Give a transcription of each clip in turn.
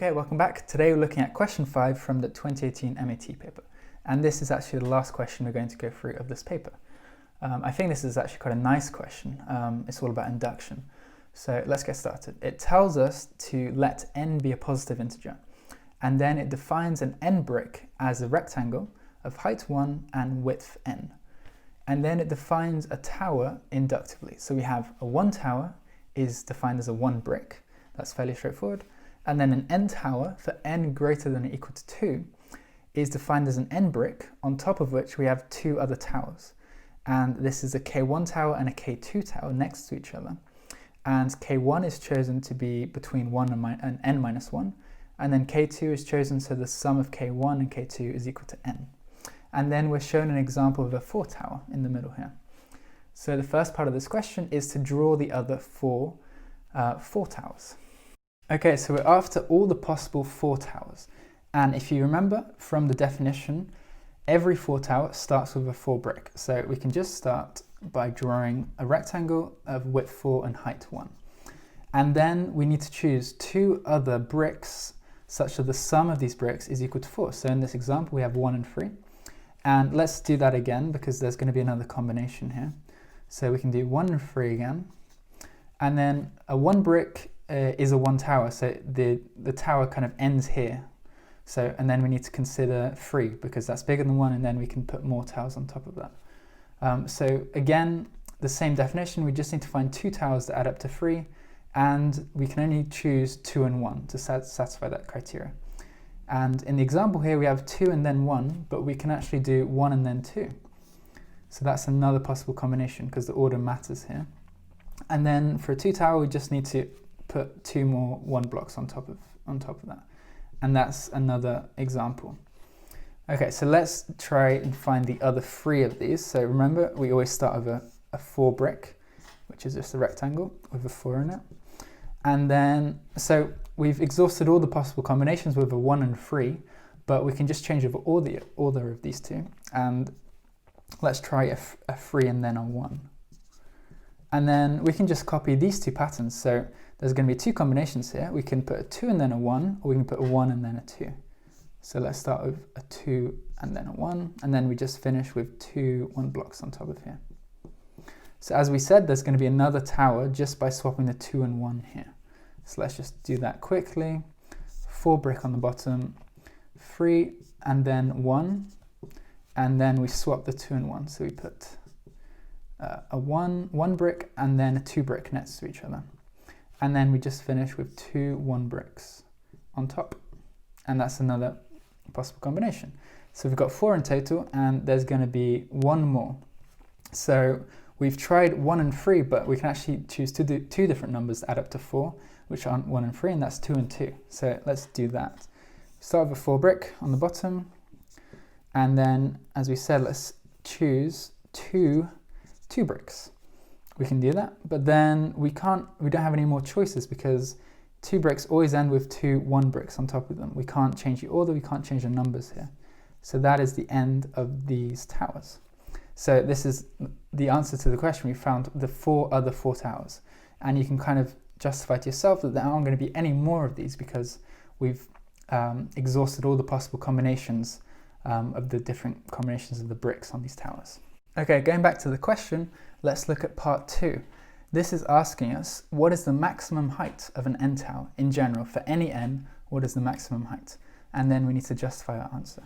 Okay, welcome back. Today we're looking at question 5 from the 2018 MAT paper. And this is actually the last question we're going to go through of this paper. I think this is actually quite a nice question. It's all about induction. So let's get started. It tells us to let n be a positive integer. And then it defines an n brick as a rectangle of height 1 and width n. And then it defines a tower inductively. So we have a 1 tower is defined as a 1 brick. That's fairly straightforward. And then an n tower for n greater than or equal to 2 is defined as an n brick, on top of which we have 2 other towers. And this is a k1 tower and a k2 tower next to each other. And k1 is chosen to be between 1 and n minus 1. And then k2 is chosen so the sum of k1 and k2 is equal to n. And then we're shown an example of a 4 tower in the middle here. So the first part of this question is to draw the other 4 towers. Okay, so we're after all the possible 4 towers. And if you remember from the definition, every 4 tower starts with a 4 brick. So we can just start by drawing a rectangle of width 4 and height 1. And then we need to choose 2 other bricks such that the sum of these bricks is equal to 4. So in this example, we have 1 and 3. And let's do that again because there's going to be another combination here. So we can do 1 and 3 again. And then a 1 brick is a 1 tower, so the tower kind of ends here. So, and then we need to consider 3 because that's bigger than 1, and then we can put more towers on top of that. So again, the same definition, we just need to find 2 towers that add up to 3, and we can only choose 2 and 1 to satisfy that criteria. And in the example here, we have 2 and then 1, but we can actually do 1 and then 2. So that's another possible combination because the order matters here. And then for a 2 tower, we just need to put 2 more 1 blocks on top of that. And that's another example. Okay, so let's try and find the other 3 of these. So remember, we always start with a 4 brick, which is just a rectangle with a 4 in it. And then, so we've exhausted all the possible combinations with a 1 and 3, but we can just change over all the order of these 2. And let's try a 3 and then a 1. And then we can just copy these 2 patterns. So there's going to be 2 combinations here. We can put a 2 and then a 1, or we can put a 1 and then a 2. So let's start with a 2 and then a 1, and then we just finish with 2 1 blocks on top of here. So as we said, there's going to be another tower just by swapping the 2 and 1 here. So let's just do that quickly. 4 brick on the bottom, 3 and then 1, and then we swap the 2 and 1. So we put a 1 brick and then a 2 brick next to each other. And then we just finish with 2 1 bricks on top. And that's another possible combination. So we've got 4 in total, and there's going to be 1 more. So we've tried 1 and 3, but we can actually choose to do 2 different numbers that add up to 4, which aren't 1 and 3, and that's 2 and 2. So let's do that. Start with a 4 brick on the bottom. And then, as we said, let's choose 2 bricks. We can do that, but then we don't have any more choices because 2 bricks always end with 2 1 bricks on top of them. We can't change the order, we can't change the numbers here. So that is the end of these towers. So this is the answer to the question. We found the 4 other 4 towers. And you can kind of justify to yourself that there aren't going to be any more of these because we've exhausted all the possible combinations of the different combinations of the bricks on these towers. Okay, going back to the question, let's look at part 2. This is asking us, what is the maximum height of an n tower in general? For any n, what is the maximum height? And then we need to justify our answer.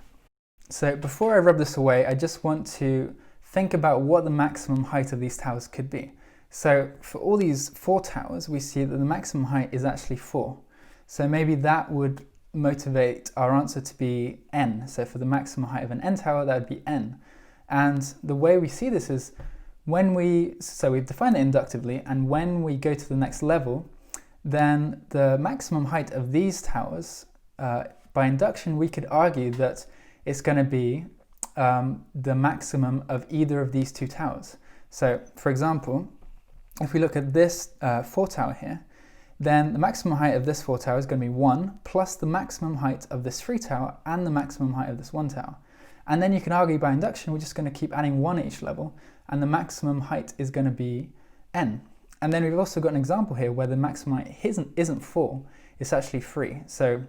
So before I rub this away, I just want to think about what the maximum height of these towers could be. So for all these 4 towers, we see that the maximum height is actually 4. So maybe that would motivate our answer to be n. So for the maximum height of an n tower, that would be n. And the way we see this is we've defined it inductively, and when we go to the next level, then the maximum height of these towers, by induction, we could argue that it's going to be the maximum of either of these 2 towers. So, for example, if we look at this 4 tower here, then the maximum height of this 4 tower is going to be 1 plus the maximum height of this 3 tower and the maximum height of this 1 tower. And then you can argue by induction, we're just going to keep adding 1 at each level, and the maximum height is going to be n. And then we've also got an example here where the maximum height isn't 4, it's actually 3. So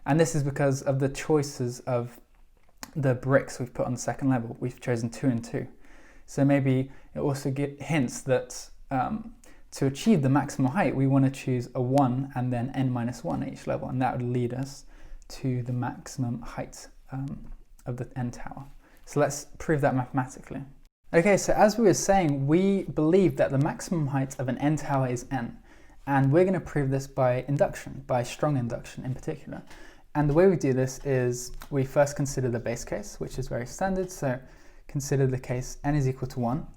And this is because of the choices of the bricks we've put on the second level. We've chosen 2 and 2. So maybe it also hints that to achieve the maximum height, we want to choose a 1 and then n-1 at each level, and that would lead us to the maximum height of the n tower. So let's prove that mathematically. Okay, so as we were saying, we believe that the maximum height of an n tower is n, and we're going to prove this by induction, by strong induction in particular. And the way we do this is we first consider the base case, which is very standard, so consider the case n is equal to 1.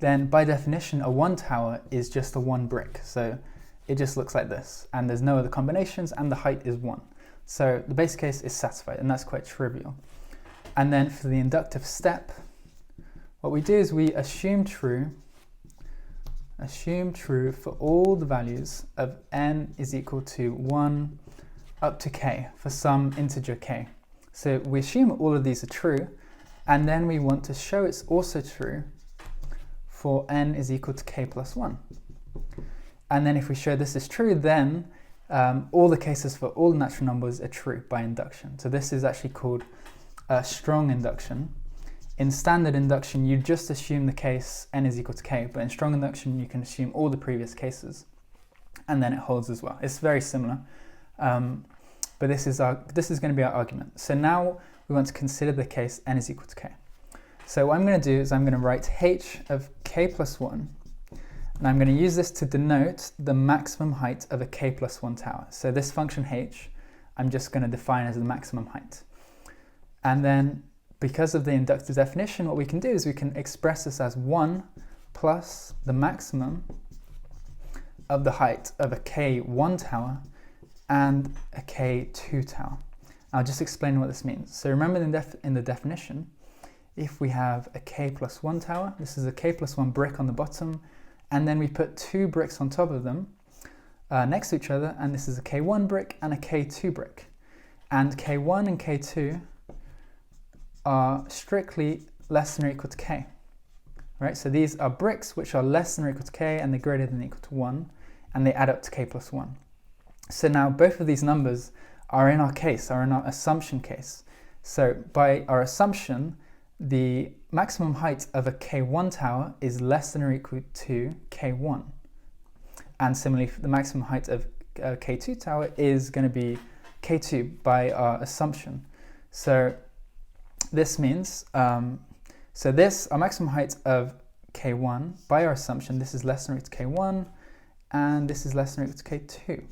Then by definition, a 1 tower is just a 1 brick, so it just looks like this, and there's no other combinations, and the height is 1. So the base case is satisfied, and that's quite trivial. And then for the inductive step, what we do is we assume true for all the values of n is equal to 1 up to k for some integer k. So we assume all of these are true, and then we want to show it's also true for n is equal to k plus 1. And then if we show this is true, then all the cases for all the natural numbers are true by induction. So this is actually called strong induction. In standard induction, you just assume the case n is equal to k, but in strong induction, you can assume all the previous cases, and then it holds as well. It's very similar, but this is going to be our argument. So now we want to consider the case n is equal to k. So what I'm going to do is I'm going to write h of k plus 1, and I'm going to use this to denote the maximum height of a k plus 1 tower. So this function h, I'm just going to define as the maximum height. And then because of the inductive definition, what we can do is we can express this as 1 plus the maximum of the height of a k1 tower and a k2 tower. I'll just explain what this means. So remember in the definition, if we have a k plus 1 tower, this is a k plus 1 brick on the bottom, and then we put 2 bricks on top of them next to each other, and this is a k1 brick and a k2 brick. And k1 and k2 are strictly less than or equal to k. Right? So these are bricks which are less than or equal to k, and they're greater than or equal to 1, and they add up to k plus 1. So now both of these numbers are in our case, are in our assumption case. So by our assumption, the maximum height of a k1 tower is less than or equal to k1. And similarly, the maximum height of a k2 tower is going to be k2 by our assumption. So this means, our maximum height of k1, by our assumption, this is less than or equal to k1, and this is less than or equal to k2.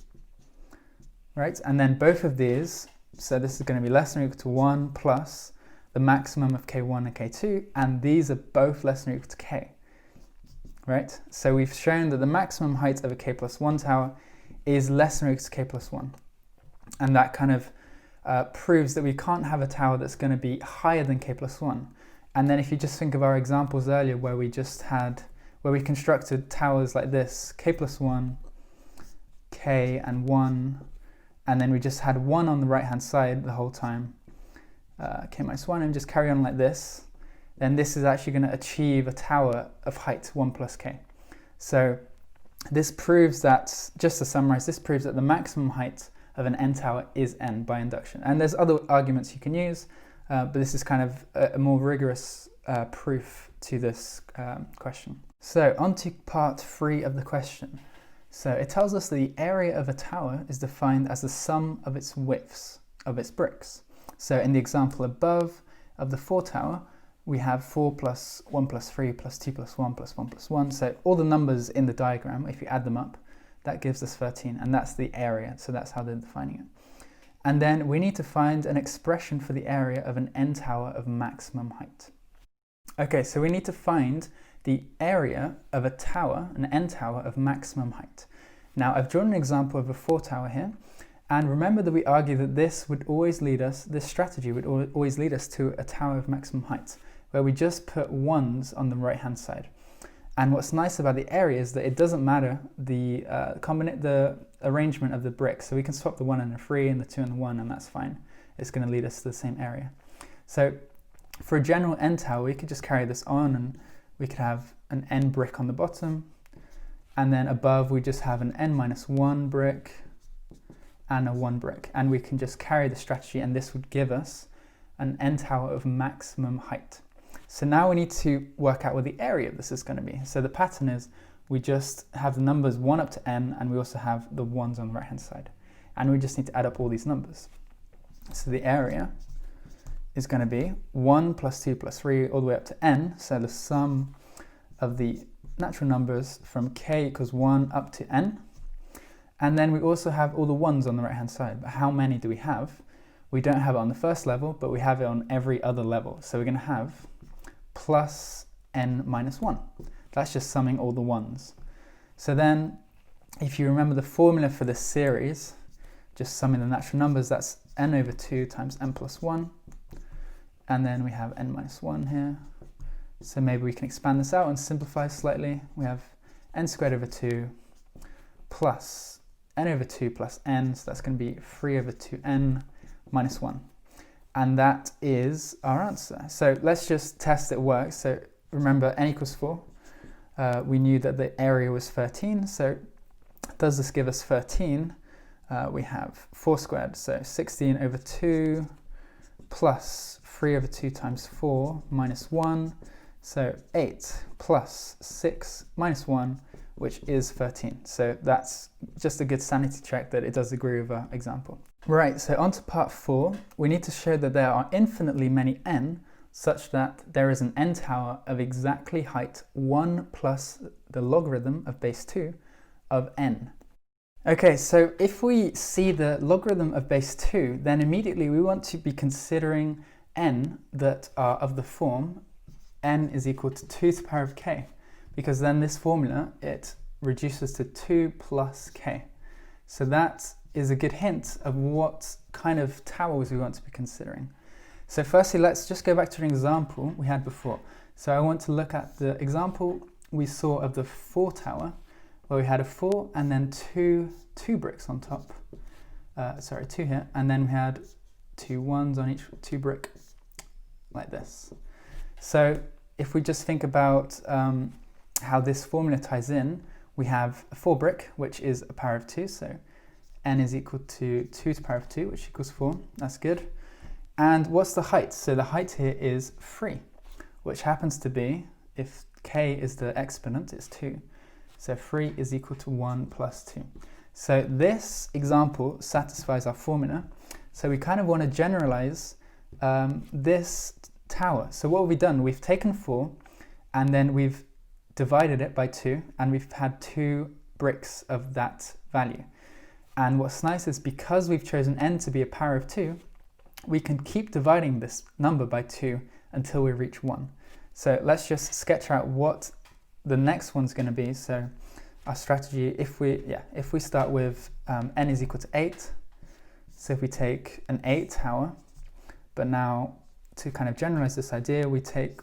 Right? And then both of these, so this is going to be less than or equal to 1 plus the maximum of k1 and k2, and these are both less than or equal to k. Right? So we've shown that the maximum height of a k plus 1 tower is less than or equal to k plus 1. And that kind of proves that we can't have a tower that's going to be higher than k plus 1. And then if you just think of our examples earlier where we constructed towers like this, k plus 1, k and 1, and then we just had 1 on the right hand side the whole time, k minus 1, and just carry on like this, then this is actually going to achieve a tower of height 1 plus k. So this proves that, just to summarize, this proves that the maximum height of an n tower is n by induction. And there's other arguments you can use, but this is kind of a more rigorous proof to this question. So on to part 3 of the question. So it tells us that the area of a tower is defined as the sum of its widths of its bricks. So in the example above of the 4 tower, we have 4 plus 1 plus 3 plus 2 plus 1 plus 1 plus 1. So all the numbers in the diagram, if you add them up, that gives us 13, and that's the area. So that's how they're defining it. And then we need to find an expression for the area of an n tower of maximum height. Okay, so we need to find the area of a tower, an n tower of maximum height. Now I've drawn an example of a 4 tower here, and remember that we argue that this strategy would always lead us to a tower of maximum height, where we just put 1s on the right hand side. And what's nice about the area is that it doesn't matter the arrangement of the bricks, so we can swap the 1 and the 3 and the 2 and the 1, and that's fine. It's going to lead us to the same area. So for a general n tower, we could just carry this on, and we could have an n brick on the bottom, and then above we just have an n minus 1 brick, and a 1 brick. And we can just carry the strategy, and this would give us an n tower of maximum height. So now we need to work out what the area of this is going to be. So the pattern is we just have the numbers 1 up to n, and we also have the 1s on the right hand side. And we just need to add up all these numbers. So the area is going to be 1 plus 2 plus 3 all the way up to n. So the sum of the natural numbers from k equals 1 up to n. And then we also have all the 1s on the right hand side. But how many do we have? We don't have it on the first level, but we have it on every other level. So we're going to have plus n minus 1. That's just summing all the 1s. So then, if you remember the formula for this series, just summing the natural numbers, that's n over 2 times n plus 1. And then we have n minus 1 here. So maybe we can expand this out and simplify slightly. We have n squared over 2 plus n over 2 plus n. So that's going to be 3 over 2n minus 1. And that is our answer. So let's just test it works. So remember, n equals 4. We knew that the area was 13. So does this give us 13? We have 4 squared, so 16 over 2 plus 3 over 2 times 4 minus 1. So 8 plus 6 minus 1, which is 13. So that's just a good sanity check that it does agree with our example. Right, so on to part 4. We need to show that there are infinitely many n such that there is an n tower of exactly height 1 plus the logarithm of base 2 of n. Okay, so if we see the logarithm of base 2, then immediately we want to be considering n that are of the form n is equal to 2 to the power of k, because then this formula, it reduces to 2 plus k. So that is a good hint of what kind of towers we want to be considering. So firstly, let's just go back to an example we had before. So I want to look at the example we saw of the 4 tower, where we had a 4 and then two bricks on top. 2 here, and then we had 2 1s on each 2 brick, like this. So if we just think about how this formula ties in, we have a 4 brick, which is a power of 2, so n is equal to 2 to the power of 2, which equals 4. That's good. And what's the height? So the height here is 3, which happens to be, if k is the exponent, it's 2. So 3 is equal to 1 plus 2. So this example satisfies our formula. So we kind of want to generalize this tower. So what have we done? We've taken 4 and then we've divided it by 2, and we've had 2 bricks of that value. And what's nice is because we've chosen n to be a power of 2, we can keep dividing this number by 2 until we reach 1. So let's just sketch out what the next one's going to be. So our strategy, if we start with n is equal to 8, so if we take an 8 tower, but now to kind of generalize this idea, we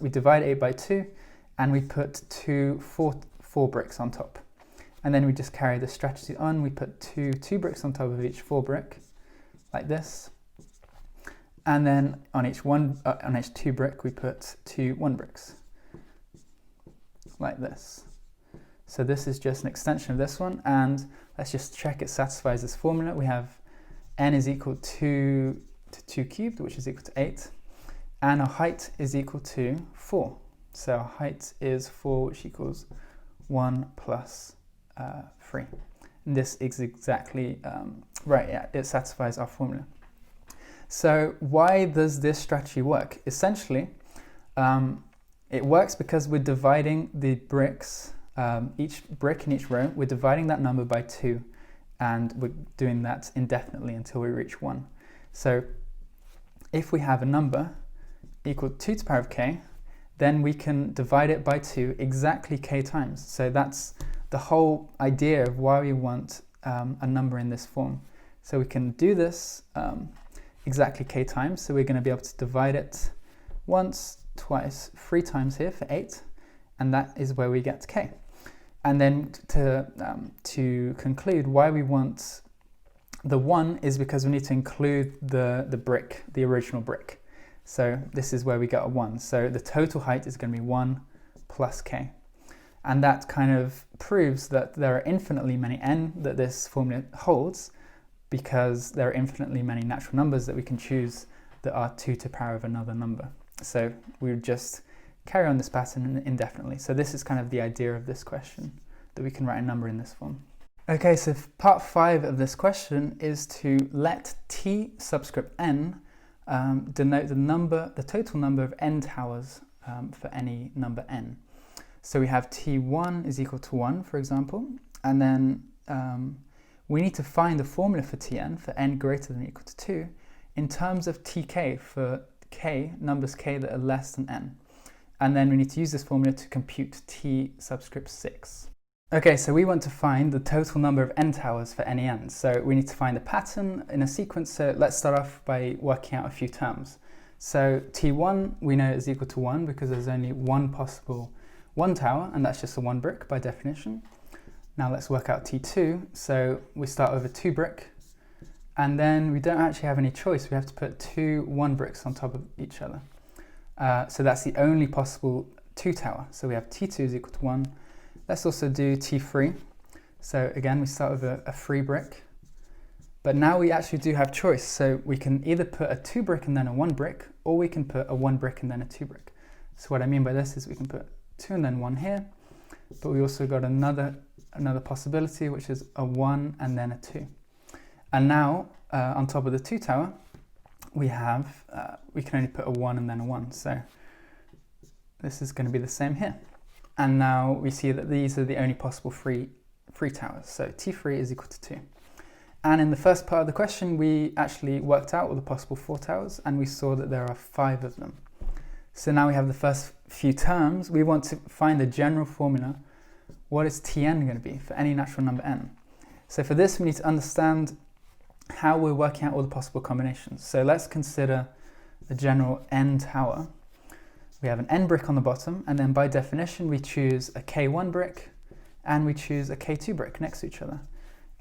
divide 8 by 2 and we put 4 bricks on top. And then we just carry the strategy on. We put 2 bricks on top of each 4 brick, like this. And then on each 2 brick, we put 2 1 bricks, like this. So this is just an extension of this one, and let's just check it satisfies this formula. We have n is equal to 2 cubed, which is equal to 8, and our height is equal to 4. So our height is 4, which equals 1 plus 3. And this is exactly right, yeah, it satisfies our formula. So why does this strategy work? Essentially, it works because we're dividing the bricks, each brick in each row, we're dividing that number by 2, and we're doing that indefinitely until we reach 1. So if we have a number equal to 2 to the power of k, then we can divide it by 2 exactly k times. So that's the whole idea of why we want a number in this form. So we can do this exactly k times, so we're going to be able to divide it once, twice, 3 times here for 8, and that is where we get k. And then to conclude why we want the 1 is because we need to include the brick, the original brick. So this is where we get a 1. So the total height is going to be 1 plus k. And that kind of proves that there are infinitely many n that this formula holds, because there are infinitely many natural numbers that we can choose that are 2 to the power of another number. So we would just carry on this pattern indefinitely. So this is kind of the idea of this question, that we can write a number in this form. Okay, so part 5 of this question is to let t subscript n denote the total number of n towers for any number n. So we have t1 is equal to 1, for example, and then we need to find the formula for tn for n greater than or equal to 2 in terms of tk for k, numbers k that are less than n. And then we need to use this formula to compute t subscript 6. Okay, so we want to find the total number of n towers for any n. So we need to find a pattern in a sequence. So let's start off by working out a few terms. So t1 we know is equal to 1 because there's only one possible 1 tower, and that's just a 1 brick by definition. Now let's work out t2. So we start with a 2 brick, and then we don't actually have any choice. We have to put 2 1 bricks on top of each other. So that's the only possible 2 tower. So we have t2 is equal to 1. Let's also do t3. So again, we start with a 3 brick, but now we actually do have choice. So we can either put a 2 brick and then a 1 brick, or we can put a 1 brick and then a 2 brick. So what I mean by this is we can put 2 and then 1 here, but we also got another possibility, which is a 1 and then a 2. And now on top of the 2 tower, we can only put a 1 and then a 1. So this is going to be the same here. And now we see that these are the only possible three towers. So t3 is equal to 2. And in the first part of the question, we actually worked out all the possible 4 towers, and we saw that there are 5 of them. So now we have the first few terms. We want to find the general formula. What is tn going to be for any natural number n? So for this, we need to understand how we're working out all the possible combinations. So let's consider the general n tower. We have an n brick on the bottom, and then by definition we choose a k1 brick and we choose a k2 brick next to each other.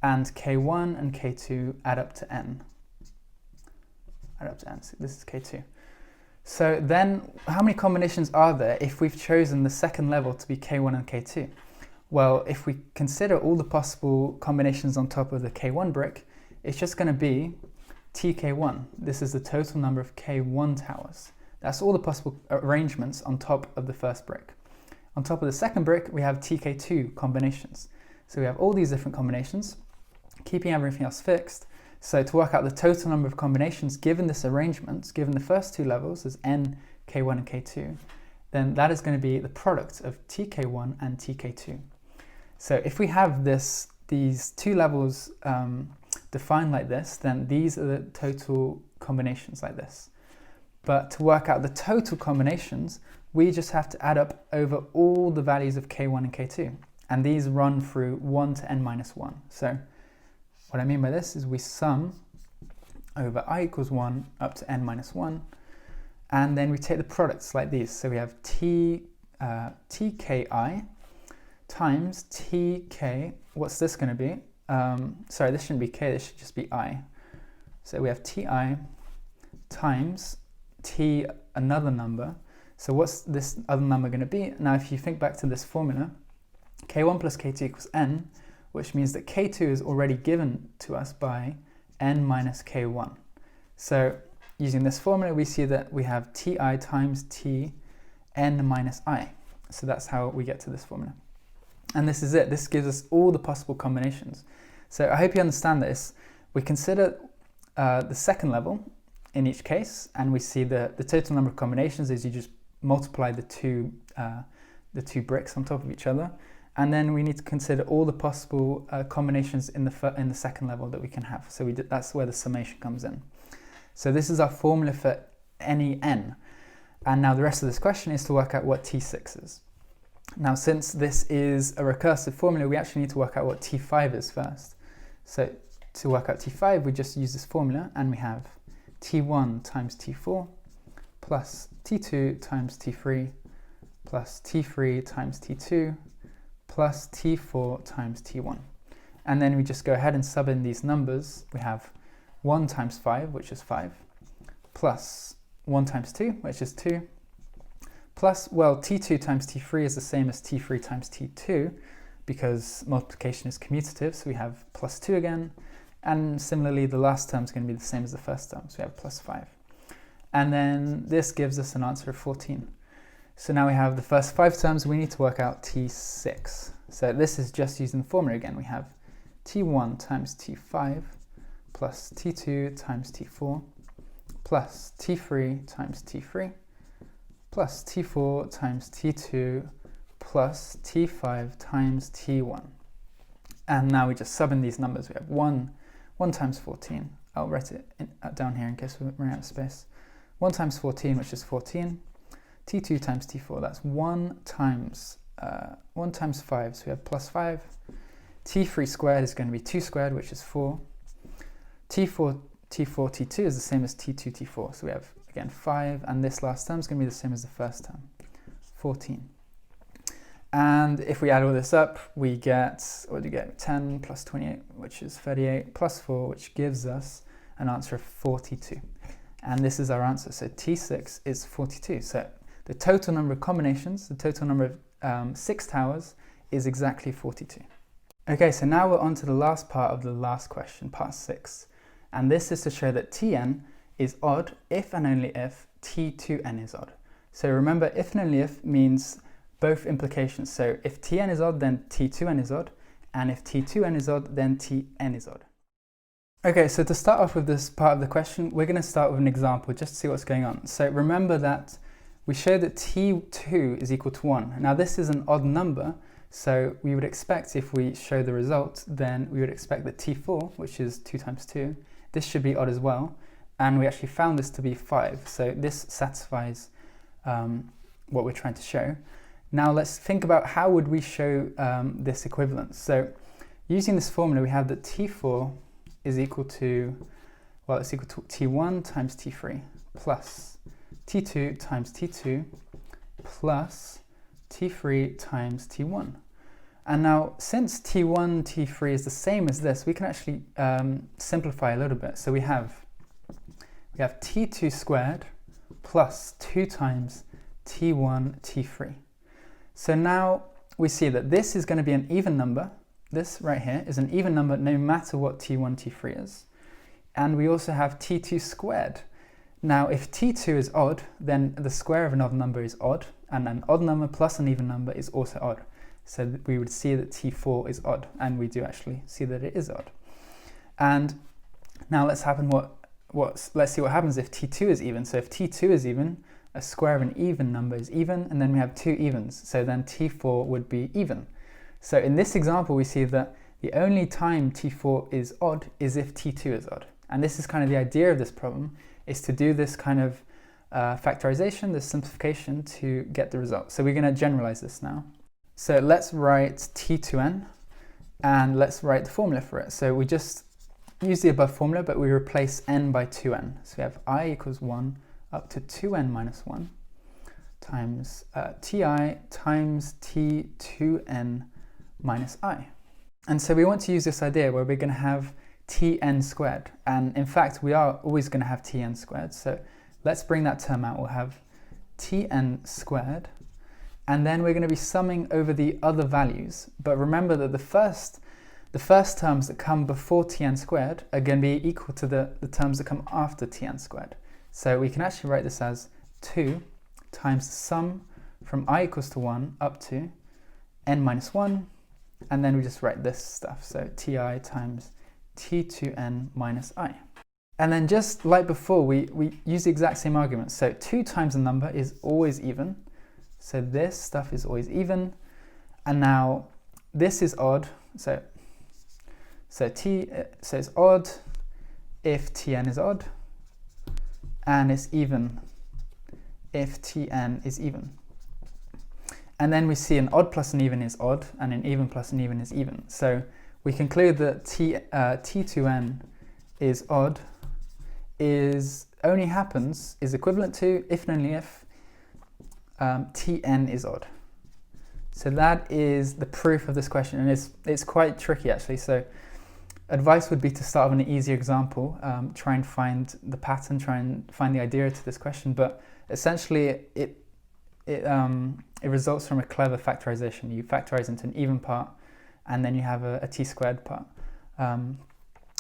And k1 and k2 add up to n. So this is k2. So then how many combinations are there if we've chosen the second level to be k1 and k2? Well, if we consider all the possible combinations on top of the k1 brick, it's just going to be tk1. This is the total number of k1 towers. That's all the possible arrangements on top of the first brick. On top of the second brick, we have tk2 combinations. So we have all these different combinations, keeping everything else fixed. So to work out the total number of combinations given this arrangement, given the first 2 levels as n, k1 and k2, then that is going to be the product of tk1 and tk2. So if we have these 2 levels defined like this, then these are the total combinations like this. But to work out the total combinations, we just have to add up over all the values of k1 and k2. And these run through 1 to n minus 1. So what I mean by this is we sum over I equals 1 up to n minus 1. And then we take the products like these. So we have tki times tk. What's this going to be? Sorry, this shouldn't be k, this should just be I. So we have ti times t another number. So what's this other number going to be? Now if you think back to this formula, k1 plus k2 equals n, which means that k2 is already given to us by n minus k1. So using this formula, we see that we have ti times t n minus I. So that's how we get to this formula. And this is it. This gives us all the possible combinations. So I hope you understand this. We consider the second level in each case, and we see the total number of combinations is you just multiply the two bricks on top of each other, and then we need to consider all the possible combinations in the second level that we can have. So that's where the summation comes in. So this is our formula for any n, and now the rest of this question is to work out what t6 is. Now since this is a recursive formula, we actually need to work out what t5 is first. So to work out t5, we just use this formula, and we have t1 times t4 plus t2 times t3 plus t3 times t2 plus t4 times t1. And then we just go ahead and sub in these numbers. We have 1 times 5, which is 5, plus 1 times 2, which is 2, plus, well, t2 times t3 is the same as t3 times t2 because multiplication is commutative, so we have plus 2 again. And similarly, the last term is going to be the same as the first term, so we have plus 5. And then this gives us an answer of 14. So now we have the first 5 terms, we need to work out T6. So this is just using the formula again. We have T1 times T5 plus T2 times T4 plus T3 times T3 plus T4 times T2 plus T5 times T1. And now we just sub in these numbers. We have 1 times 14. I'll write it down here in case we run out of space. 1 times 14, which is 14. T2 times T4, that's 1 times 5, so we have plus 5. T3 squared is going to be 2 squared, which is 4. T4, T2 is the same as T2, T4, so we have, again, 5, and this last term is going to be the same as the first term, 14. And if we add all this up, we get, what do we get? 10 plus 28, which is 38, plus 4, which gives us an answer of 42. And this is our answer, so T6 is 42. So the total number of combinations, the total number of 6 towers is exactly 42. Okay, so now we're on to the last part of the last question, part 6. And this is to show that Tn is odd if and only if T2n is odd. So remember, if and only if means both implications. So if Tn is odd, then T2n is odd. And if T2n is odd, then Tn is odd. Okay, so to start off with this part of the question, we're going to start with an example just to see what's going on. So remember that we showed that T2 is equal to 1. Now this is an odd number, so we would expect, if we show the result, then we would expect that T4, which is 2 times 2, this should be odd as well. And we actually found this to be 5, so this satisfies what we're trying to show. Now let's think about how would we show this equivalence. So using this formula, we have that T4 is equal to, well, it's equal to T1 times T3 plus T2 times T2 plus T3 times T1. And now, since T1, T3 is the same as this, we can actually simplify a little bit. So we have T2 squared plus 2 times T1, T3. So now we see that this is going to be an even number. This right here is an even number no matter what T1, T3 is. And we also have T2 squared. Now, if T2 is odd, then the square of an odd number is odd, and an odd number plus an even number is also odd. So we would see that T4 is odd, and we do actually see that it is odd. And now let's see what happens if T2 is even. So if T2 is even, a square of an even number is even, and then we have 2 evens. So then T4 would be even. So in this example, we see that the only time T4 is odd is if T2 is odd. And this is kind of the idea of this problem, is to do this kind of factorization, this simplification to get the result. So we're going to generalize this now. So let's write T2n, and let's write the formula for it. So we just use the above formula, but we replace n by 2n. So we have I equals 1 up to 2n minus 1 times ti times t2n minus I. And so we want to use this idea where we're going to have tn squared. And in fact, we are always going to have tn squared. So let's bring that term out. We'll have tn squared. And then we're going to be summing over the other values. But remember that the first terms that come before tn squared are going to be equal to the terms that come after tn squared. So we can actually write this as 2 times the sum from I equals to 1 up to n minus 1. And then we just write this stuff. So ti times t2n minus I. And then just like before, we use the exact same argument. So 2 times a number is always even. So this stuff is always even. And now this is odd. So it's odd if tn is odd, and it's even if tn is even. And then we see an odd plus an even is odd, and an even plus an even is even. So we conclude that t2n is odd is equivalent to, if and only if, tn is odd. So that is the proof of this question, and it's quite tricky actually. So advice would be to start with an easier example, try and find the pattern, try and find the idea to this question. But essentially, it results from a clever factorization. You factorize into an even part, and then you have a t squared part.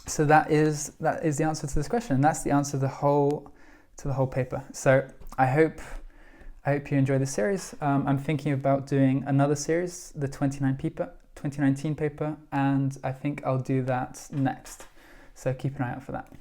So that is the answer to this question, and that's the answer to the whole paper. So I hope you enjoy this series. I'm thinking about doing another series, the 2019 paper, and I think I'll do that next. So keep an eye out for that.